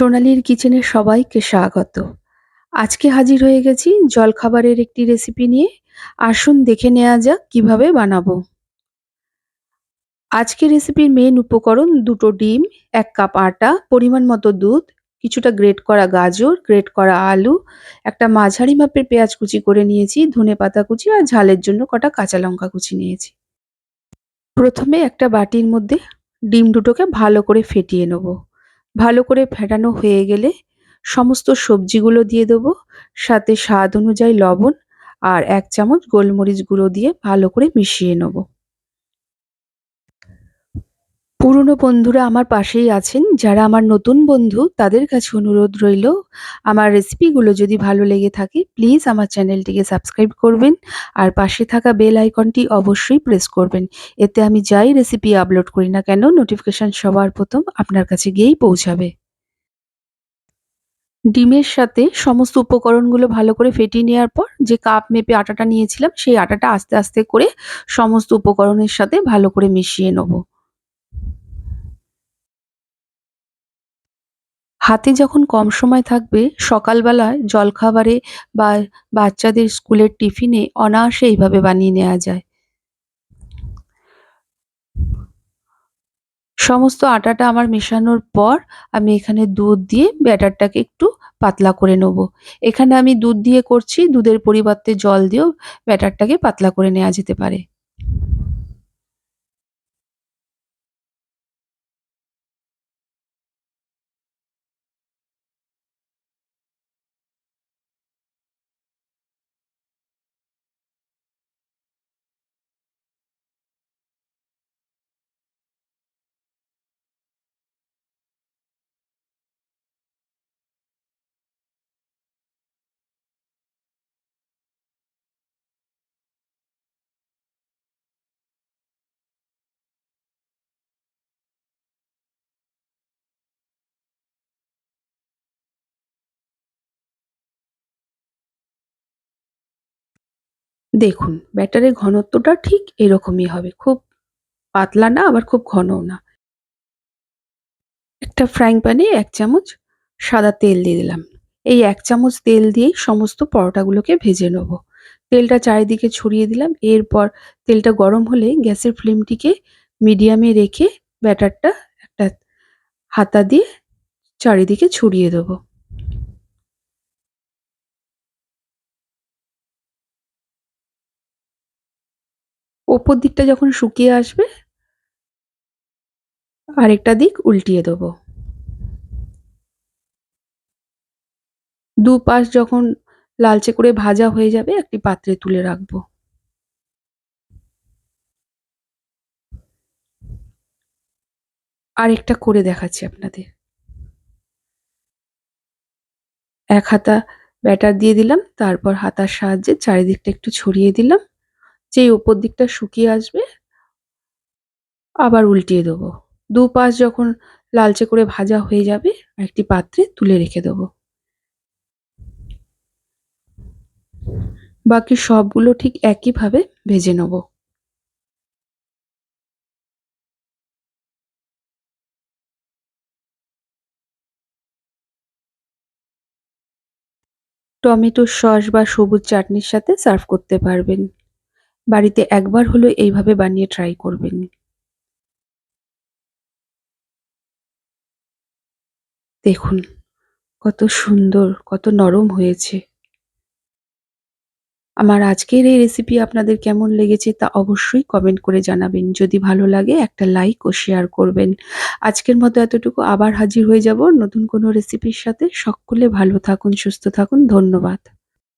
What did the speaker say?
সোনালীর কিচেনে সবাইকে স্বাগত। আজকে হাজির হয়ে গেছি জলখাবারের একটি রেসিপি নিয়ে। আসুন দেখে নেওয়া যাক কিভাবে বানাবো। আজকের রেসিপির মেন উপকরণ ২ টো ডিম, ১ কাপ আটা, পরিমাণ মতো দুধ, কিছুটা গ্রেট করা গাজর, গ্রেট করা আলু, একটা মাঝারি মাপের পেঁয়াজ কুচি করে নিয়েছি, ধনেপাতা কুচি আর ঝালের জন্য কটা কাঁচা লঙ্কা কুচি নিয়েছি। প্রথমে একটা বাটির মধ্যে ডিম দুটোকে ভালো করে ফেটিয়ে নেব। ভালো করে ফেটানো হয়ে গেলে সমস্ত সবজিগুলো দিয়ে দেবো, সাথে স্বাদ অনুযায়ী লবণ আর ১ চামচ গোলমরিচ গুঁড়ো দিয়ে ভালো করে মিশিয়ে নেব। পুরনো বন্ধুরা আমার পাশেই আছেন, যারা আমার নতুন বন্ধু তাদের কাছে অনুরোধ রইল, আমার রেসিপিগুলো যদি ভালো লেগে থাকে প্লিজ আমার চ্যানেলটিকে সাবস্ক্রাইব করবেন আর পাশে থাকা বেল আইকনটি অবশ্যই প্রেস করবেন। এতে আমি যাই রেসিপি আপলোড করি না কেন নোটিফিকেশন সবার প্রথম আপনার কাছে গিয়েই পৌঁছাবে। ডিমের সাথে সমস্ত উপকরণগুলো ভালো করে ফেটিয়ে নেওয়ার পর যে কাপ মেপে আটাটা নিয়েছিলাম সেই আটাটা আস্তে আস্তে করে সমস্ত উপকরণের সাথে ভালো করে মিশিয়ে নেব। হাতে যখন কম সময় থাকবে সকালবেলায় জলখাবারে বা বাচ্চাদের স্কুলের টিফিনে অনায়াসে এইভাবে বানিয়ে নেওয়া যায়। সমস্ত আটাটা আমার মেশানোর পর আমি এখানে দুধ দিয়ে ব্যাটারটাকে একটু পাতলা করে নেব। এখানে আমি দুধ দিয়ে করছি, দুধের পরিবর্তে জল দিয়েও ব্যাটারটাকে পাতলা করে নেওয়া যেতে পারে। দেখুন ব্যাটারের ঘনত্বটা ঠিক এরকমই হবে। খুব পাতলা না আবার খুব ঘনও না। একটা ফ্রাইং প্যানে ১ চামচ সাদা তেল দিয়ে দিলাম। এই ১ চামচ তেল দিয়েই সমস্ত পরোটাগুলোকে ভেজে নেব। তেলটা চারিদিকে ছড়িয়ে দিলাম। এরপর তেলটা গরম হলে গ্যাসের ফ্লেমটিকে মিডিয়ামে রেখে ব্যাটারটা একটা হাতা দিয়ে চারিদিকে ছড়িয়ে দেবো। ওপর দিকটা যখন শুকিয়ে আসবে আরেকটা দিক উল্টিয়ে দেবো। দুপাশ যখন লালচে করে ভাজা হয়ে যাবে একটি পাত্রে তুলে রাখবো। আরেকটা করে দেখাচ্ছি আপনাদের। ১ হাতা ব্যাটার দিয়ে দিলাম, তারপর হাতার সাহায্যে চারিদিকটা একটু ছড়িয়ে দিলাম। যেই ওপর দিকটা শুকিয়ে আসবে আবার উল্টিয়ে দেবো। দুপাশ যখন লালচে করে ভাজা হয়ে যাবে একটি পাত্রে তুলে রেখে দেবো। বাকি সবগুলো ঠিক একইভাবে ভেজে নেব। টমেটোর সস বা সবুজ চাটনির সাথে সার্ভ করতে পারবেন। বাড়িতে একবার হলেও এইভাবে বানিয়ে ট্রাই করবেন। দেখুন কত সুন্দর, কত নরম হয়েছে। আমার আজকের এই রেসিপি আপনাদের কেমন লেগেছে তা অবশ্যই কমেন্ট করে জানাবেন। যদি ভালো লাগে একটা লাইক ও শেয়ার করবেন। আজকের মতো এতটুকু, আবার হাজির হয়ে যাব নতুন কোনো রেসিপির সাথে। সকলে ভালো থাকুন, সুস্থ থাকুন। ধন্যবাদ।